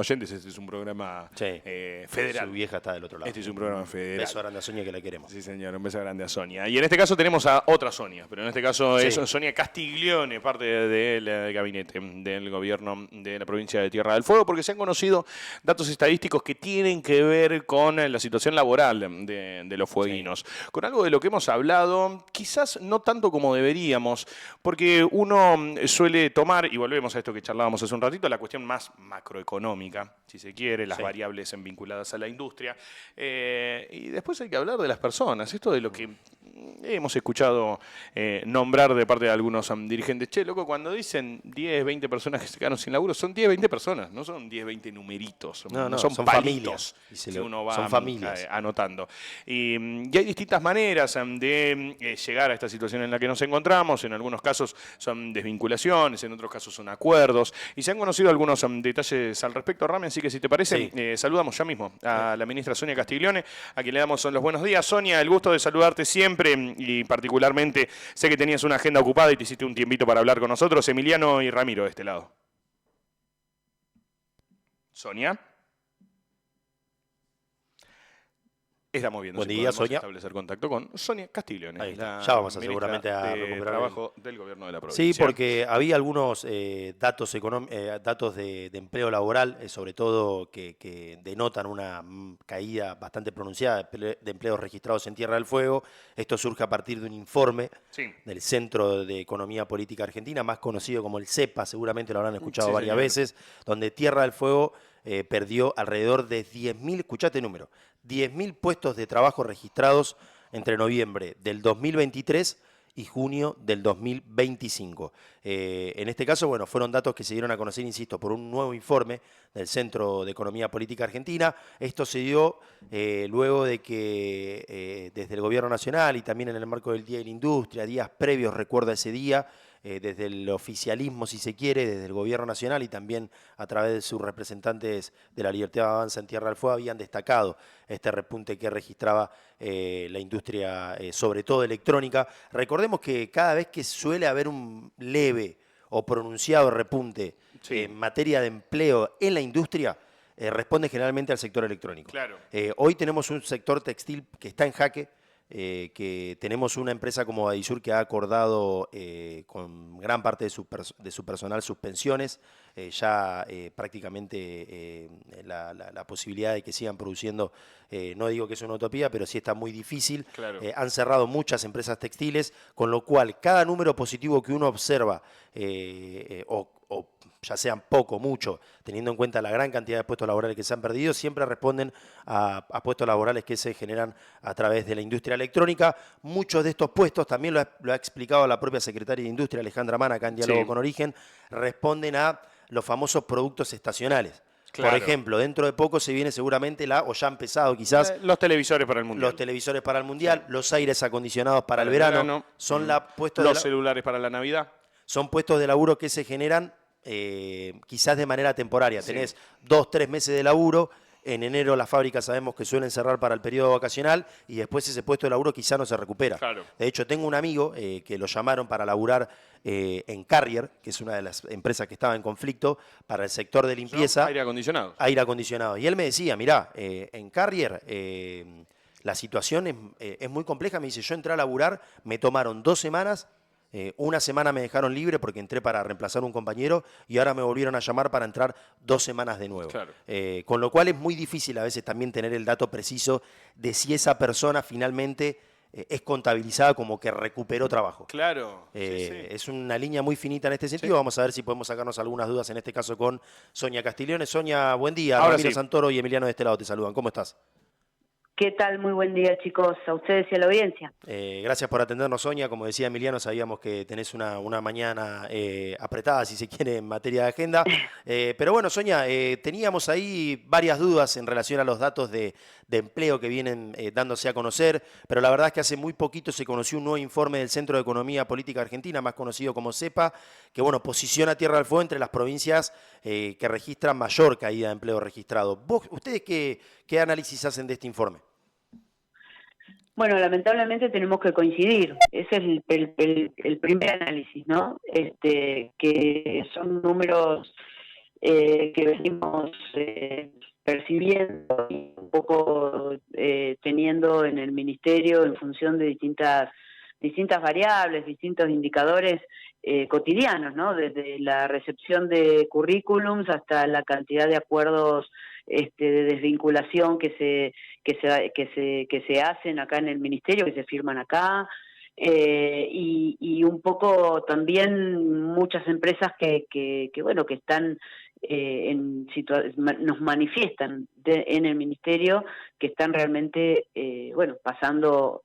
oyentes, este es un programa federal. Su vieja está del otro lado. Este es un programa federal. Un beso grande a Sonia, que la queremos. Sí, señor, un beso grande a Sonia. Y en este caso tenemos a otra Sonia, pero en este caso es Sonia Castiglione, parte del gabinete del gobierno de la provincia de Tierra del Fuego, porque se han conocido datos estadísticos que tienen que ver con la situación laboral de los fueguinos. Con algo de lo que hemos hablado, quizás no tanto como deberíamos, porque uno suele tomar, y volvemos a esto que charlábamos hace un ratito, la cuestión más macroeconómica, si se quiere, las variables vinculadas a la industria, y después hay que hablar de las personas, esto de lo que hemos escuchado nombrar de parte de algunos dirigentes. Che, loco, cuando dicen 10, 20 personas que se quedaron sin laburo, son 10, 20 personas, no son 10, 20 numeritos, no son palitos familias. que uno va son familias. Anotando. Y hay distintas maneras de llegar a esta situación en la que nos encontramos. En algunos casos son desvinculaciones, en otros casos son acuerdos. Y se han conocido algunos detalles al respecto, Rame, así que si te parece, saludamos ya mismo a la ministra Sonia Castiglione, a quien le damos los buenos días. Sonia, el gusto de saludarte siempre y particularmente sé que tenías una agenda ocupada y te hiciste un tiempito para hablar con nosotros. Emiliano y Ramiro de este lado. Sonia. Estamos viendo Buen si día, podemos Sonia. establecer contacto con Sonia Castiglione. Ahí está. Ya vamos a seguramente a recuperar el trabajo del gobierno de la provincia. Sí, porque había algunos datos de empleo laboral, sobre todo que denotan una caída bastante pronunciada de empleos registrados en Tierra del Fuego. Esto surge a partir de un informe del Centro de Economía Política Argentina, más conocido como el CEPA, seguramente lo habrán escuchado varias veces, donde Tierra del Fuego perdió alrededor de 10.000, escuchate el número, 10.000 puestos de trabajo registrados entre noviembre del 2023 y junio del 2025. En este caso, bueno, fueron datos que se dieron a conocer, insisto, por un nuevo informe del Centro de Economía Política Argentina. Esto se dio luego de que desde el Gobierno Nacional y también en el marco del Día de la Industria, días previos, recuerda ese día, desde el oficialismo, si se quiere, desde el Gobierno Nacional y también a través de sus representantes de la Libertad Avanza en Tierra del Fuego, habían destacado este repunte que registraba la industria, sobre todo electrónica. Recordemos que cada vez que suele haber un leve o pronunciado repunte en materia de empleo en la industria, responde generalmente al sector electrónico. Claro. Hoy tenemos un sector textil que está en jaque, que tenemos una empresa como Adisur que ha acordado con gran parte de su personal suspensiones, prácticamente la posibilidad de que sigan produciendo, no digo que es una utopía, pero sí está muy difícil. Claro. Han cerrado muchas empresas textiles, con lo cual cada número positivo que uno observa, o ya sean poco, mucho, teniendo en cuenta la gran cantidad de puestos laborales que se han perdido, siempre responden a puestos laborales que se generan a través de la industria electrónica. Muchos de estos puestos, también lo ha explicado la propia secretaria de Industria, Alejandra Mana, acá en Diálogo con Origen, responden a los famosos productos estacionales. Claro. Por ejemplo, dentro de poco se viene seguramente o ya ha empezado quizás... los televisores para el Mundial. Los televisores para el Mundial, los aires acondicionados para el verano. Son los celulares para la Navidad. Son puestos de laburo que se generan quizás de manera temporaria. Tenés 2, 3 meses de laburo. En enero las fábricas sabemos que suelen cerrar para el periodo vacacional y después ese puesto de laburo quizá no se recupera. Claro. De hecho, tengo un amigo que lo llamaron para laburar en Carrier, que es una de las empresas que estaba en conflicto, para el sector de limpieza. Aire acondicionado. Aire acondicionado. Y él me decía, mirá, en Carrier la situación es muy compleja. Me dice, yo entré a laburar, me tomaron 2 semanas. Una semana me dejaron libre porque entré para reemplazar a un compañero y ahora me volvieron a llamar para entrar 2 semanas de nuevo. Claro. Con lo cual es muy difícil a veces también tener el dato preciso de si esa persona finalmente es contabilizada como que recuperó trabajo. Claro. Es una línea muy finita en este sentido. Vamos a ver si podemos sacarnos algunas dudas, en este caso con Sonia Castiglione. Sonia, buen día. Ahora Ramiro Santoro y Emiliano de este lado te saludan. ¿Cómo estás? ¿Qué tal? Muy buen día, chicos, a ustedes y a la audiencia. Gracias por atendernos, Sonia. Como decía Emiliano, sabíamos que tenés una mañana apretada, si se quiere, en materia de agenda. Pero bueno, Sonia, teníamos ahí varias dudas en relación a los datos de empleo que vienen dándose a conocer, pero la verdad es que hace muy poquito se conoció un nuevo informe del Centro de Economía Política Argentina, más conocido como CEPA, que bueno, posiciona Tierra del Fuego entre las provincias que registran mayor caída de empleo registrado. ¿Ustedes qué análisis hacen de este informe? Bueno, lamentablemente tenemos que coincidir. Ese es el primer análisis, ¿no? Que son números que venimos percibiendo y un poco teniendo en el Ministerio en función de distintas variables, distintos indicadores cotidianos, ¿no? Desde la recepción de currículums hasta la cantidad de acuerdos de desvinculación que se hacen acá en el Ministerio, que se firman acá, y un poco también muchas empresas que bueno, que están nos manifiestan en el Ministerio que están realmente bueno, pasando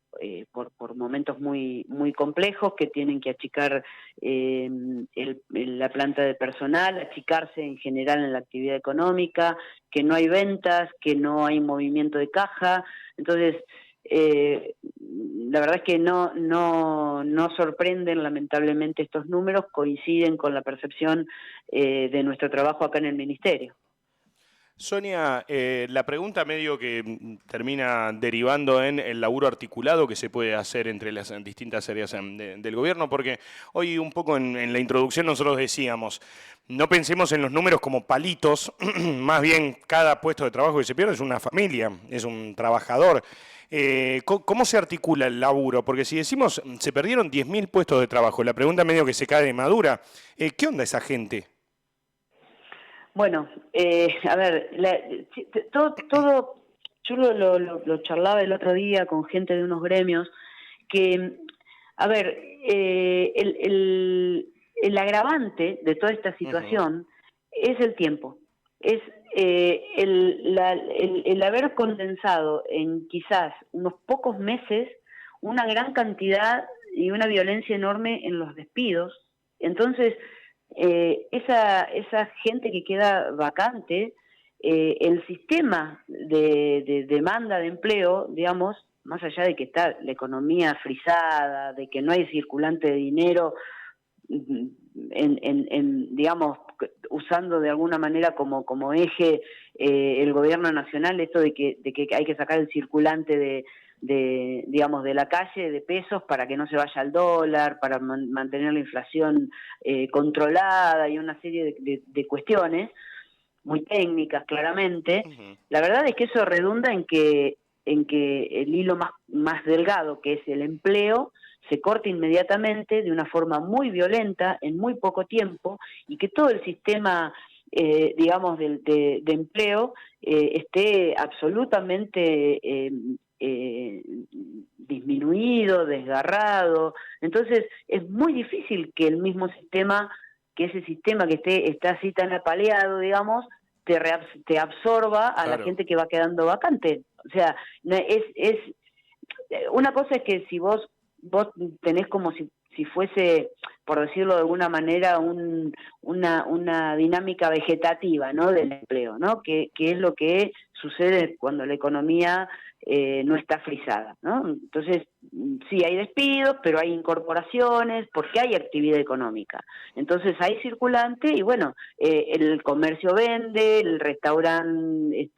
por momentos muy complejos, que tienen que achicar la planta de personal, achicarse en general en la actividad económica, que no hay ventas, que no hay movimiento de caja. Entonces la verdad es que no sorprenden lamentablemente estos números, coinciden con la percepción de nuestro trabajo acá en el Ministerio. Sonia, la pregunta medio que termina derivando en el laburo articulado que se puede hacer entre las distintas áreas del gobierno, porque hoy un poco en la introducción nosotros decíamos, no pensemos en los números como palitos, más bien cada puesto de trabajo que se pierde es una familia, es un trabajador. ¿Cómo se articula el laburo? Porque si decimos se perdieron 10.000 puestos de trabajo, la pregunta medio que se cae de madura, ¿qué onda esa gente? Bueno, a ver, todo yo lo charlaba el otro día con gente de unos gremios, que, a ver, el agravante de toda esta situación es el tiempo, es el haber condensado en quizás unos pocos meses una gran cantidad y una violencia enorme en los despidos. Entonces, esa gente que queda vacante, el sistema de demanda de empleo, digamos, más allá de que está la economía frisada, de que no hay circulante de dinero, digamos, usando de alguna manera como eje el gobierno nacional, esto de que hay que sacar el circulante digamos, de la calle de pesos para que no se vaya al dólar, para mantener la inflación controlada y una serie de cuestiones muy técnicas claramente. La verdad es que eso redunda en que el hilo más delgado, que es el empleo, se corte inmediatamente de una forma muy violenta en muy poco tiempo, y que todo el sistema digamos de empleo esté absolutamente disminuido, desgarrado. Entonces es muy difícil que el mismo sistema, que ese sistema que está así tan apaleado, digamos, te absorba a la gente que va quedando vacante. O sea, es una cosa es que si vos tenés como si fuese, por decirlo de alguna manera, una dinámica vegetativa, ¿no?, del empleo, ¿no?, que es lo que sucede cuando la economía no está frisada, ¿no? Entonces, sí hay despidos, pero hay incorporaciones, porque hay actividad económica. Entonces hay circulante y bueno, el comercio vende, el restaurante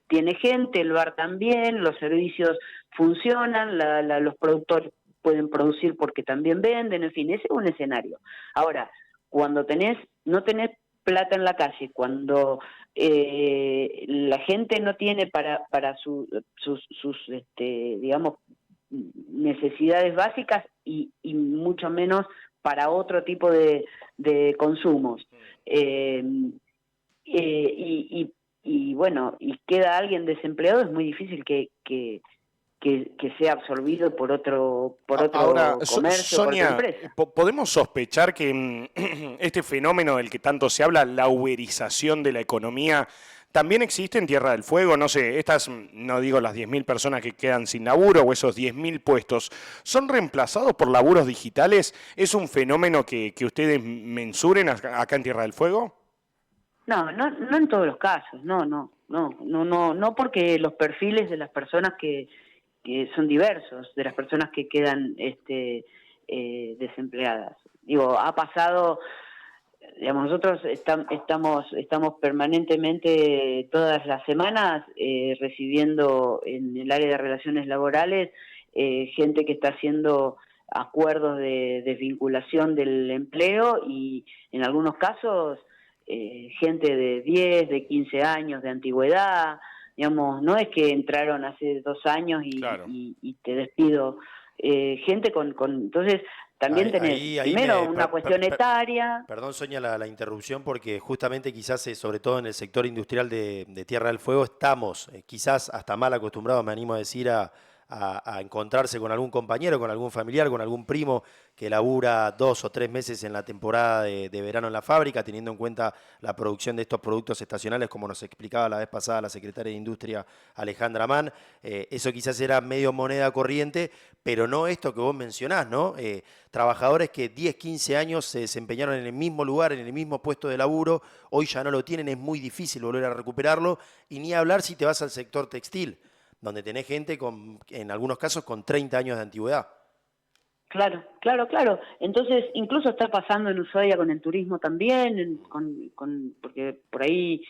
tiene gente, el bar también, los servicios funcionan, los productores pueden producir porque también venden, en fin, ese es un escenario. Ahora, cuando no tenés plata en la calle, cuando la gente no tiene para sus digamos, necesidades básicas y mucho menos para otro tipo de consumos, y bueno, y queda alguien desempleado, es muy difícil que sea absorbido por otro Ahora, comercio, Sonia, por otra empresa. ¿podemos sospechar que este fenómeno del que tanto se habla, la uberización de la economía, también existe en Tierra del Fuego? No sé, no digo las 10.000 personas que quedan sin laburo o esos 10.000 puestos, ¿son reemplazados por laburos digitales? ¿Es un fenómeno que ustedes mensuren acá en Tierra del Fuego? No en todos los casos, no, porque los perfiles de las personas que son diversos, de las personas que quedan desempleadas. Digo, ha pasado, digamos, nosotros estamos permanentemente todas las semanas recibiendo en el área de relaciones laborales gente que está haciendo acuerdos de desvinculación del empleo, y en algunos casos gente de 10, de 15 años de antigüedad, digamos, no es que entraron hace 2 años Claro. y te despido. Gente entonces también tenés primero una cuestión etaria. Perdón, Sonia, la interrupción, porque justamente quizás, sobre todo en el sector industrial de Tierra del Fuego, estamos quizás hasta mal acostumbrados, me animo a decir, a encontrarse con algún compañero, con algún familiar, con algún primo que labura 2 o 3 meses en la temporada de verano en la fábrica, teniendo en cuenta la producción de estos productos estacionales, como nos explicaba la vez pasada la secretaria de Industria, Alejandra Mann. Eso quizás era medio moneda corriente, pero no esto que vos mencionás, ¿no? Trabajadores que 10, 15 años se desempeñaron en el mismo lugar, en el mismo puesto de laburo, hoy ya no lo tienen, es muy difícil volver a recuperarlo, y ni hablar si te vas al sector textil, donde tenés gente en algunos casos con 30 años de antigüedad. Claro. Entonces, incluso está pasando en Ushuaia con el turismo también, porque por ahí,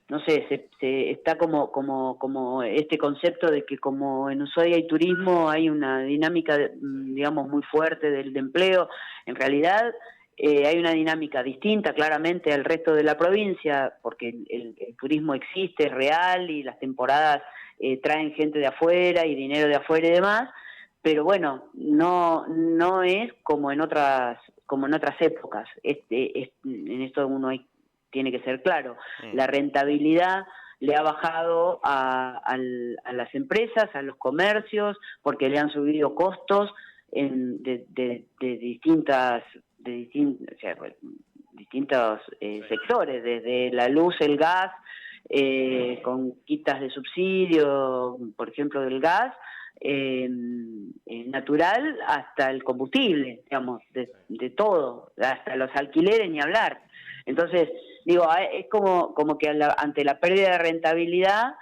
no sé, se está como este concepto de que como en Ushuaia hay turismo, hay una dinámica, digamos, muy fuerte de empleo. En realidad, hay una dinámica distinta claramente al resto de la provincia, porque el turismo existe, es real, y las temporadas traen gente de afuera y dinero de afuera y demás, pero bueno, no es como en otras épocas. En esto tiene que ser claro. La rentabilidad le ha bajado a las empresas, a los comercios, porque le han subido costos de distintos sectores, desde la luz, el gas, con quitas de subsidio, por ejemplo, del gas, natural, hasta el combustible, digamos, de todo, hasta los alquileres ni hablar. Entonces, digo, es como que ante la pérdida de rentabilidad,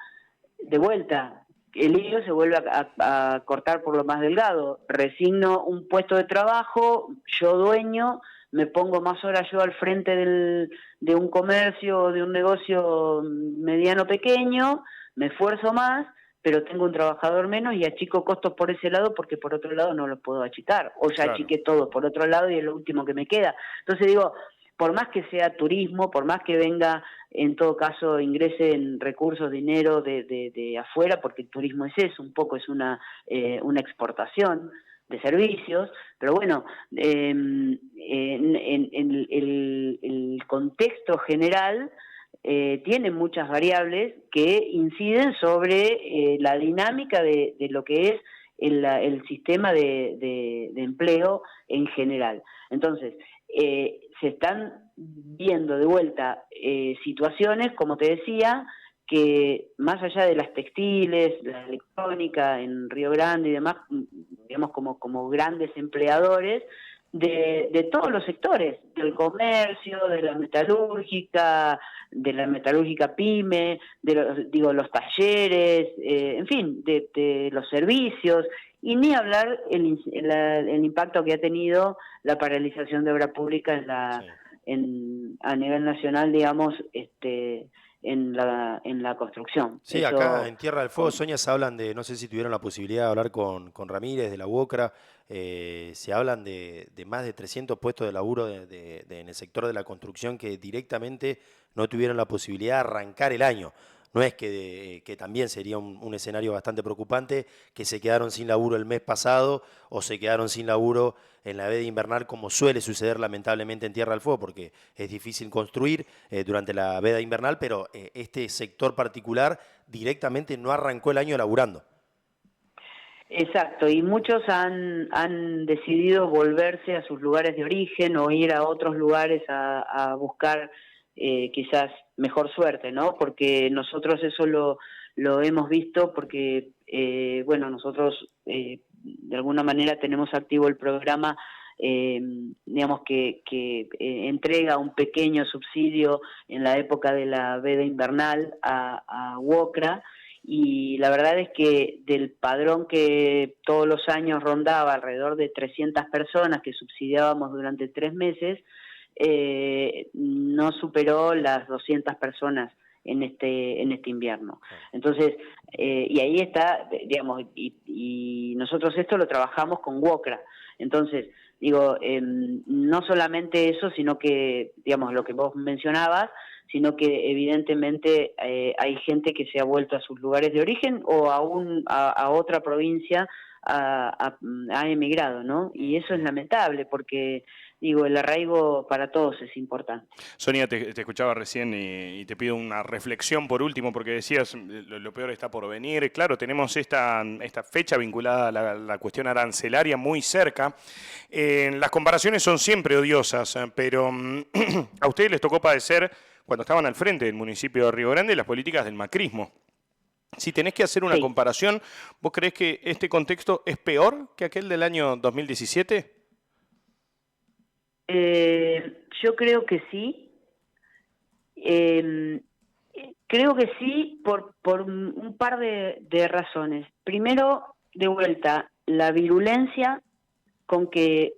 de vuelta, el hilo se vuelve a cortar por lo más delgado. Resigno un puesto de trabajo, yo dueño, me pongo más horas yo al frente de un comercio, de un negocio mediano pequeño, me esfuerzo más, pero tengo un trabajador menos y achico costos por ese lado, porque por otro lado no los puedo achicar, o ya achiqué todo por otro lado y es lo último que me queda. Entonces digo, por más que sea turismo, por más que venga, en todo caso ingresen recursos, dinero de afuera, porque el turismo es eso, un poco es una exportación de servicios, pero bueno, en el contexto general tiene muchas variables que inciden sobre la dinámica de lo que es el sistema de empleo en general. Entonces, se están viendo de vuelta situaciones, como te decía, que más allá de las textiles, la electrónica en Río Grande y demás, digamos como grandes empleadores de todos los sectores, del comercio, de la metalúrgica pyme, los talleres, en fin, de los servicios, y ni hablar el impacto que ha tenido la paralización de obra pública a nivel nacional, digamos, en la construcción. Sí, eso, acá en Tierra del Fuego, Sonia, se hablan de, no sé si tuvieron la posibilidad de hablar con Ramírez de la UOCRA, se hablan de más de 300 puestos de laburo en el sector de la construcción que directamente no tuvieron la posibilidad de arrancar el año. No es que también sería un escenario bastante preocupante, que se quedaron sin laburo el mes pasado o se quedaron sin laburo en la veda invernal, como suele suceder lamentablemente en Tierra del Fuego, porque es difícil construir durante la veda invernal, pero este sector particular directamente no arrancó el año laburando. Exacto, y muchos han decidido volverse a sus lugares de origen o ir a otros lugares a buscar quizás mejor suerte, ¿no? Porque nosotros eso lo hemos visto porque, bueno, nosotros de alguna manera tenemos activo el programa, digamos que entrega un pequeño subsidio en la época de la veda invernal a UOCRA, y la verdad es que del padrón que todos los años rondaba alrededor de 300 personas que subsidiábamos durante 3 meses, no superó las 200 personas en este invierno. Entonces, y ahí está, digamos, y nosotros esto lo trabajamos con UOCRA. Entonces, Digo, no solamente eso, sino que, digamos, lo que vos mencionabas, sino que evidentemente hay gente que se ha vuelto a sus lugares de origen o a otra provincia ha emigrado, ¿no? Y eso es lamentable porque, digo, el arraigo para todos es importante. Sonia, te escuchaba recién y te pido una reflexión por último, porque decías lo peor está por venir. Claro, tenemos esta fecha vinculada a la cuestión arancelaria muy cerca. Las comparaciones son siempre odiosas, pero a ustedes les tocó padecer, cuando estaban al frente del municipio de Río Grande, las políticas del macrismo. Si tenés que hacer una comparación, ¿vos creés que este contexto es peor que aquel del año 2017? Yo creo que sí. Creo que sí por un par de razones. Primero, de vuelta, la virulencia con que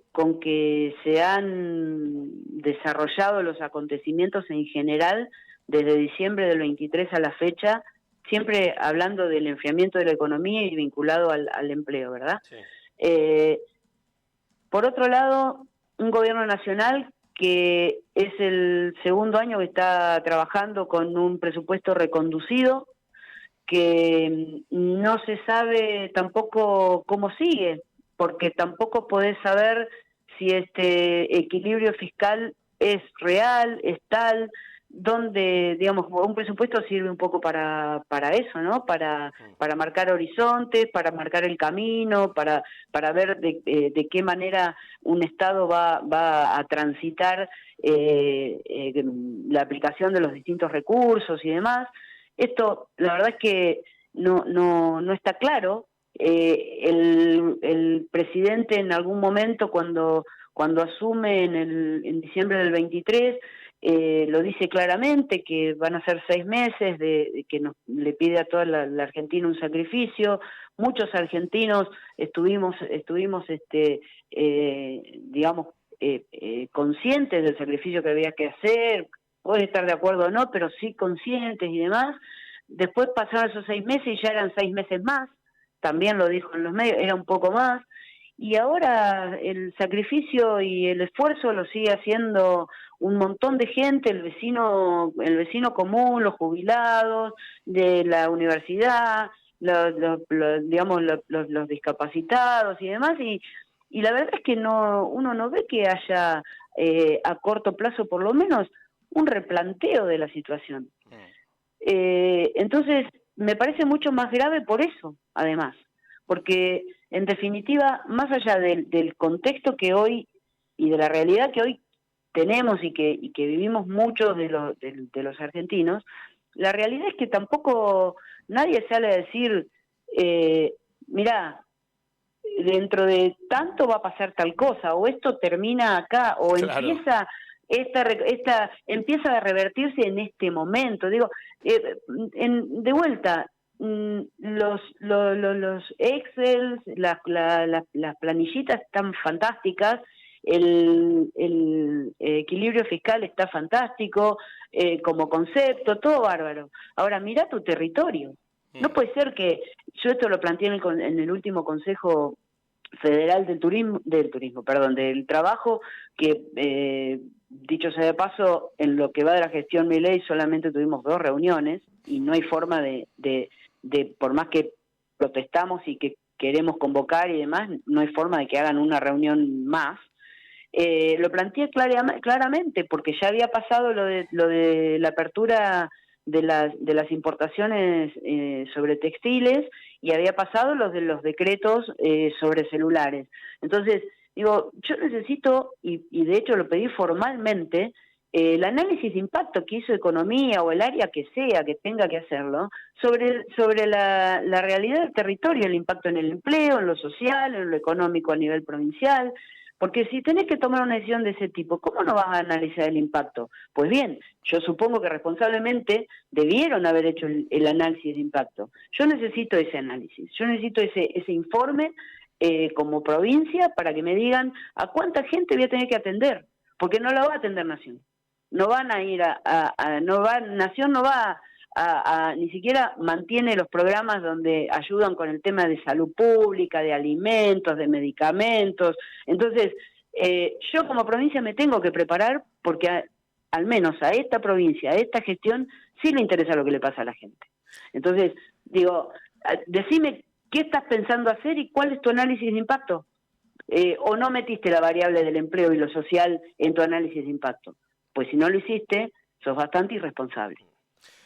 se han desarrollado los acontecimientos en general desde diciembre del 23 a la fecha, siempre hablando del enfriamiento de la economía y vinculado al empleo, ¿verdad? Sí. Por otro lado, un gobierno nacional que es el segundo año que está trabajando con un presupuesto reconducido, que no se sabe tampoco cómo sigue, porque tampoco podés saber si este equilibrio fiscal es real, es tal, donde, digamos, un presupuesto sirve un poco para eso, ¿no? Para marcar horizontes, para marcar el camino, para ver de qué manera un Estado va a transitar la aplicación de los distintos recursos y demás. Esto, la verdad es que no está claro. El presidente en algún momento cuando asume en diciembre del 23 lo dice claramente que van a ser 6 meses de que le pide a toda la Argentina un sacrificio. Muchos argentinos estuvimos digamos conscientes del sacrificio que había que hacer, puede estar de acuerdo o no, pero sí conscientes y demás. Después pasaron esos 6 meses y ya eran 6 meses más, también lo dijo en los medios, era un poco más, y ahora el sacrificio y el esfuerzo lo sigue haciendo un montón de gente, el vecino común, los jubilados de la universidad, los discapacitados y demás, y la verdad es que uno no ve que haya a corto plazo por lo menos un replanteo de la situación. Entonces me parece mucho más grave por eso, además, porque en definitiva, más allá del contexto que hoy y de la realidad que hoy tenemos y que vivimos muchos de los argentinos, la realidad es que tampoco nadie sale a decir, mirá, dentro de tanto va a pasar tal cosa, o esto termina acá, o claro, empieza a revertirse en este momento. Digo, de vuelta, los Excel, las planillitas están fantásticas, el equilibrio fiscal está fantástico, como concepto, todo bárbaro. Ahora, mira tu territorio. No puede ser que, yo esto lo planteé en el último Consejo Federal del Trabajo, que dicho sea de paso, en lo que va de la gestión Milei solamente tuvimos 2 reuniones y no hay forma de por más que protestamos y que queremos convocar y demás, no hay forma de que hagan una reunión más. Lo planteé claramente porque ya había pasado lo de la apertura de las importaciones sobre textiles y había pasado los de los decretos sobre celulares. Entonces, digo, yo necesito, y de hecho lo pedí formalmente, el análisis de impacto que hizo Economía o el área que sea que tenga que hacerlo sobre la realidad del territorio, el impacto en el empleo, en lo social, en lo económico a nivel provincial. Porque si tenés que tomar una decisión de ese tipo, ¿cómo no vas a analizar el impacto? Pues bien, yo supongo que responsablemente debieron haber hecho el análisis de impacto. Yo necesito ese análisis, yo necesito ese informe como provincia para que me digan a cuánta gente voy a tener que atender, porque no la va a atender Nación. No van a ir Nación no va ni siquiera mantiene los programas donde ayudan con el tema de salud pública, de alimentos, de medicamentos. Entonces, Yo como provincia me tengo que preparar porque al menos a esta provincia, a esta gestión, sí le interesa lo que le pasa a la gente. Entonces, digo, decime qué estás pensando hacer y cuál es tu análisis de impacto. ¿O no metiste la variable del empleo y lo social en tu análisis de impacto? Pues si no lo hiciste, sos bastante irresponsable.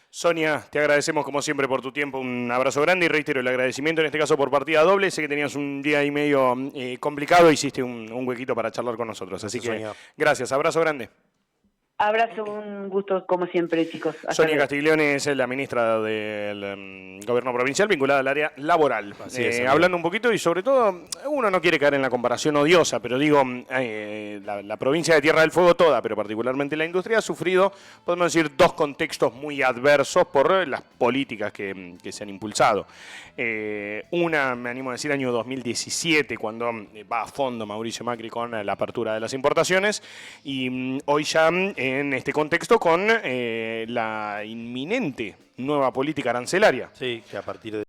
Sonia, te agradecemos como siempre por tu tiempo, un abrazo grande y reitero el agradecimiento en este caso por partida doble. Sé que tenías un día y medio complicado, hiciste un huequito para charlar con nosotros, así que gracias, abrazo grande. Abrazo, un gusto como siempre, chicos. Hasta Sonia luego. Castiglione es la ministra del gobierno provincial vinculada al área laboral. Hablando un poquito y sobre todo, uno no quiere caer en la comparación odiosa, pero digo, la provincia de Tierra del Fuego toda, pero particularmente la industria, ha sufrido, podemos decir, dos contextos muy adversos por las políticas que se han impulsado. Una, me animo a decir, año 2017, cuando va a fondo Mauricio Macri con la apertura de las importaciones, y hoy ya en este contexto con la inminente nueva política arancelaria. Sí, que a partir de